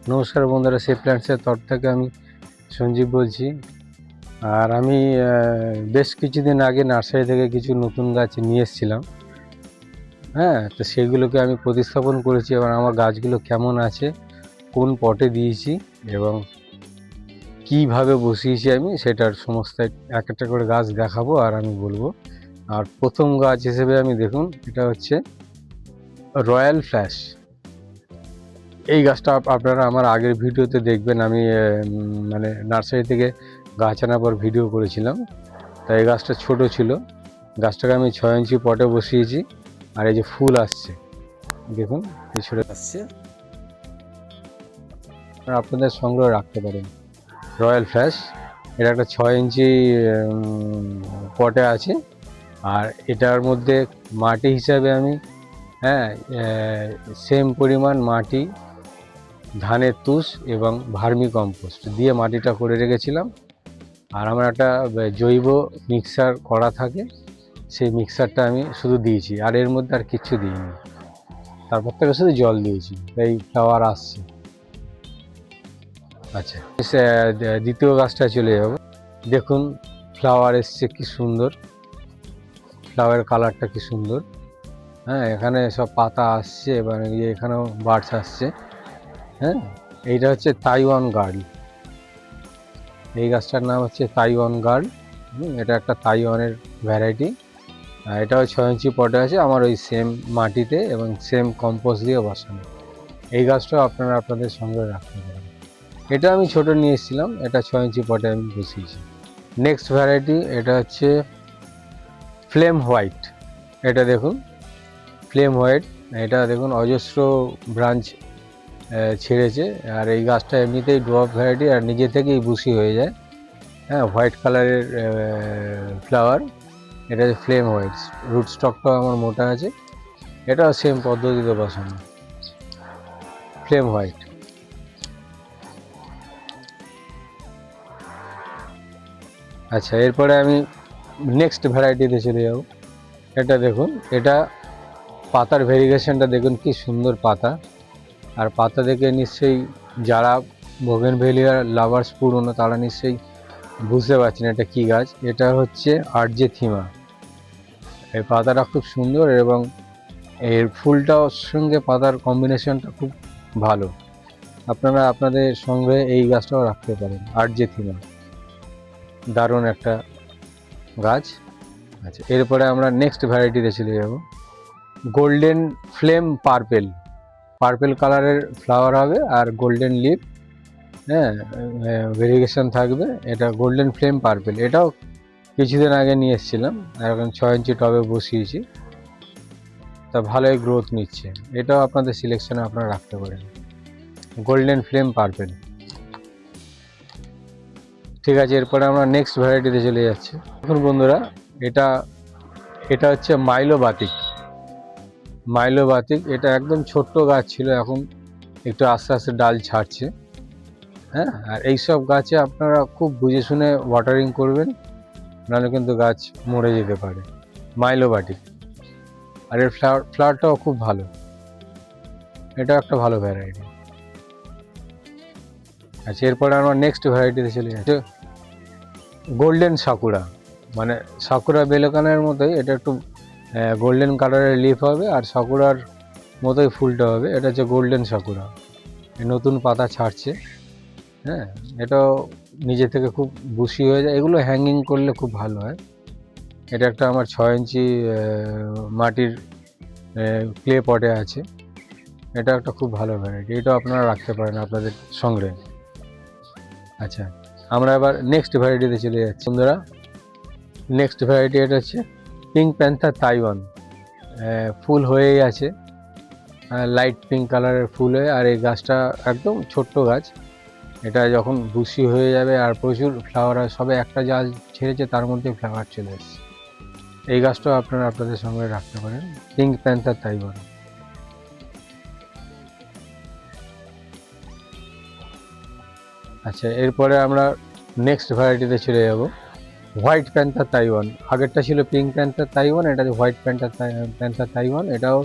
নমস্কার বন্ধুরা, সে প্ল্যান্টসের তরফ থেকে আমি সঞ্জীব বলছি। আর আমি বেশ কিছুদিন আগে নার্সারি থেকে কিছু নতুন গাছ নিয়ে এসেছিলাম। হ্যাঁ, তো সেগুলোকে আমি প্রতিস্থাপন করেছি। এবার আমার গাছগুলো কেমন আছে, কোন পটে দিয়েছি এবং কিভাবে বসিয়েছি আমি সেটার সমস্ত এক একটা করে গাছ দেখাবো আর আমি বলবো। আর প্রথম গাছ হিসেবে আমি দেখুন, এটা হচ্ছে রয়্যাল ফ্ল্যাশ। এই গাছটা আপনারা আমার আগের ভিডিওতে দেখবেন। আমি মানে নার্সারি থেকে গাছ আনার পর ভিডিও করেছিলাম। তাই এই গাছটা ছোট ছিল, গাছটাকে আমি 6 ইঞ্চি পটে বসিয়েছি। আর এই যে ফুল আসছে দেখুন, এই ছোটো আসছে, আপনাদের সংগ্রহ রাখতে পারেন। রয়্যাল ফ্ল্যাশ, এটা একটা 6 ইঞ্চি পটে আছে। আর এটার মধ্যে মাটি হিসাবে আমি সেম পরিমাণ মাটি, ধানের তুষ এবং ভার্মি কম্পোস্ট দিয়ে মাটিটা করে রেখেছিলাম। আর আমার একটা জৈব মিক্সার করা থাকে, সেই মিক্সারটা আমি শুধু দিয়েছি, আর এর মধ্যে আর কিচ্ছু দিইনি। তারপর থেকে শুধু জল দিয়েছি, তাই ফ্লাওয়ার আসছে। আচ্ছা, দ্বিতীয় গাছটা চলে যাব। দেখুন ফ্লাওয়ার এসছে, কি সুন্দর ফ্লাওয়ারের কালারটা, কি সুন্দর। হ্যাঁ, এখানে সব পাতা আসছে এবং এখানেও বার্ডস আসছে। হ্যাঁ, এইটা হচ্ছে তাইওয়ান গার্ল। এই গাছটার নাম হচ্ছে তাইওয়ান গার্ল। এটা একটা তাইওয়ানের ভ্যারাইটি। এটাও 6 ইঞ্চি পটে আছে আমার, ওই সেম মাটিতে এবং সেম কম্পোস্ট দিয়ে বসানো। এই গাছটাও আপনারা আপনাদের সঙ্গে রাখতে পারেন। এটা আমি ছোট নিয়ে এসেছিলাম, এটা 6 ইঞ্চি পটে আমি বসিয়েছি। নেক্সট ভ্যারাইটি, এটা হচ্ছে ফ্লেম হোয়াইট। এটা দেখুন ফ্লেম হোয়াইট, এটা দেখুন অজস্র ব্রাঞ্চ ছেড়েছে। আর এই গাছটা এমনিতেই ডোয়ার্ফ ভ্যারাইটি, আর নিজে থেকেই বুশি হয়ে যায়। হ্যাঁ, হোয়াইট কালারের ফ্লাওয়ার। এটা হচ্ছে ফ্লেম হোয়াইট। রুট স্টকটাও আমার মোটা আছে। এটাও সেম পদ্ধতিতে বসানো, ফ্লেম হোয়াইট। আচ্ছা, এরপরে আমি নেক্সট ভ্যারাইটিতে চলে যাব। এটা দেখুন, এটা পাতার ভেরিগেশনটা দেখুন, কি সুন্দর পাতা। আর পাতা দেখে নিশ্চয়ই যারা বোগেনভেলিয়া লাভার্স পুরনো, তারা নিশ্চয়ই বুঝতে পারছেন এটা কি গাছ। এটা হচ্ছে আর্জেথিমা। এই পাতাটা খুব সুন্দর এবং এর ফুলটার সঙ্গে পাতার কম্বিনেশনটা খুব ভালো। আপনারা আপনাদের সঙ্গে এই গাছটাও রাখতে পারেন, আর্জেথিমা, দারুণ একটা গাছ। আচ্ছা, এরপরে আমরা নেক্সট ভ্যারাইটিতে চলে যাব। Golden flame purple. পার্পেল কালারের ফ্লাওয়ার হবে আর গোল্ডেন লিফ। হ্যাঁ, ভেরিগেশন থাকবে। এটা গোল্ডেন ফ্লেম পার্পেল। এটাও কিছুদিন আগে নিয়ে এসেছিলাম, এখন 6 ইঞ্চি টবে বসিয়েছি, তা ভালোই গ্রোথ নিচ্ছে। এটাও আপনাদের সিলেকশনে আপনারা রাখতে পারেন, গোল্ডেন ফ্লেম পার্পেল। ঠিক আছে, এরপরে আমরা নেক্সট ভ্যারাইটিতে চলে যাচ্ছি। এখন বন্ধুরা, এটা এটা হচ্ছে মাইলোবাতিক। মাইলোবাতিক, এটা একদম ছোট্ট গাছ ছিল, এখন একটু আস্তে আস্তে ডাল ছাড়ছে। হ্যাঁ, আর এইসব গাছে আপনারা খুব বুঝে শুনে ওয়াটারিং করবেন, নাহলে কিন্তু গাছ মরে যেতে পারে। মাইলোবাটিক, আর এর ফ্লাওয়ারটাও খুব ভালো। এটা একটা ভালো ভ্যারাইটি। আচ্ছা, এরপরে আমরা নেক্সট ভ্যারাইটিতে চলে যাচ্ছি। গোল্ডেন সাকুরা, মানে সাকুরা বেলকানের মতোই, এটা একটু গোল্ডেন কালারের লিফ হবে আর সাকুরার মতোই ফুলটা হবে। এটা হচ্ছে গোল্ডেন সাকুরা, নতুন পাতা ছাড়ছে। হ্যাঁ, এটাও নিজে থেকে খুব বুশি হয়ে যায়। এগুলো হ্যাঙ্গিং করলে খুব ভালো হয়। এটা একটা আমার 6 ইঞ্চি মাটির ক্লে পটে আছে। এটা একটা খুব ভালো ভ্যারাইটি, এটাও আপনারা রাখতে পারেন আপনাদের সংগ্রহে। আচ্ছা, আমরা এবার নেক্সট ভ্যারাইটিতে চলে যাচ্ছি বন্ধুরা। নেক্সট ভ্যারাইটি, এটা হচ্ছে পিঙ্ক প্যান্থার তাইওয়ান। ফুল হয়েই আছে, লাইট পিঙ্ক কালারের ফুল হয়ে। আর এই গাছটা একদম ছোট্ট গাছ। এটা যখন বুশি হয়ে যাবে আর প্রচুর ফ্লাওয়ার হয়, সবে একটা জাল ছেড়েছে তার মধ্যে ফ্লাওয়ার চলে এসেছে। এই গাছটাও আপনারা আপনাদের সঙ্গে রাখতে পারেন, পিঙ্ক প্যান্থার তাইওয়ান। আচ্ছা, এরপরে আমরা নেক্সট ভ্যারাইটিতে চলে যাব, হোয়াইট প্যান্থার তাইওয়ান। আগেরটা ছিল পিঙ্ক প্যান্থার তাইওয়ান, এটা হোয়াইট প্যান্থার তাইওয়ান। এটাও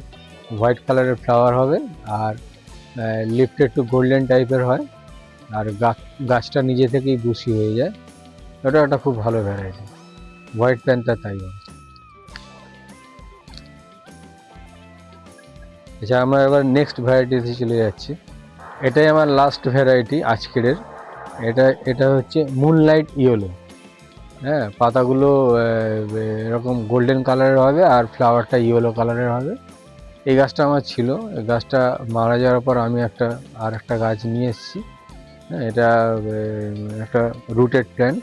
হোয়াইট কালারের ফ্লাওয়ার হবে। আর লিফটা একটু গোল্ডেন টাইপের হয়, আর গাছটা নিজে থেকেই বুশি হয়ে যায়। ওটা একটা খুব ভালো ভ্যারাইটি। হোয়াইট প্যান্থার তাই হয়। আচ্ছা, আমরা এবার নেক্সট ভ্যারাইটিতে চলে যাচ্ছি। এটাই আমার লাস্ট ভ্যারাইটি আজকের। এটা হচ্ছে মুনলাইট ইয়েলো। হ্যাঁ, পাতাগুলো এরকম গোল্ডেন কালারের হবে আর ফ্লাওয়ারটা ইয়েলো কালারের হবে। এই গাছটা আমার ছিল, এই গাছটা মারা যাওয়ার পর আমি আর একটা গাছ নিয়ে এসেছি। হ্যাঁ, এটা একটা রুটেড প্ল্যান্ট।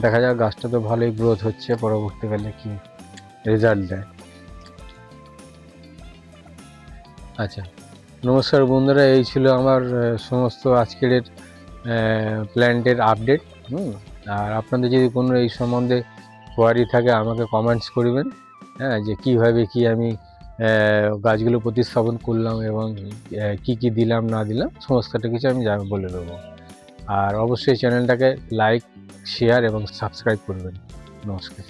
দেখা যাক, গাছটা তো ভালোই গ্রোথ হচ্ছে, পরবর্তীকালে কি রেজাল্ট দেয়। আচ্ছা, নমস্কার বন্ধুরা, এই ছিল আমার সমস্ত আজকের প্ল্যান্টের আপডেট। আর আপনাদের যদি কোনো এই সম্বন্ধে কোয়ারি থাকে আমাকে কমেন্টস করবেন। হ্যাঁ, যে কীভাবে কি আমি গাছগুলো প্রতিস্থাপন করলাম এবং কি কি দিলাম না দিলাম, সমস্তটা কিছু আমি বলে দেবো। আর অবশ্যই চ্যানেলটাকে লাইক, শেয়ার এবং সাবস্ক্রাইব করবেন। নমস্কার।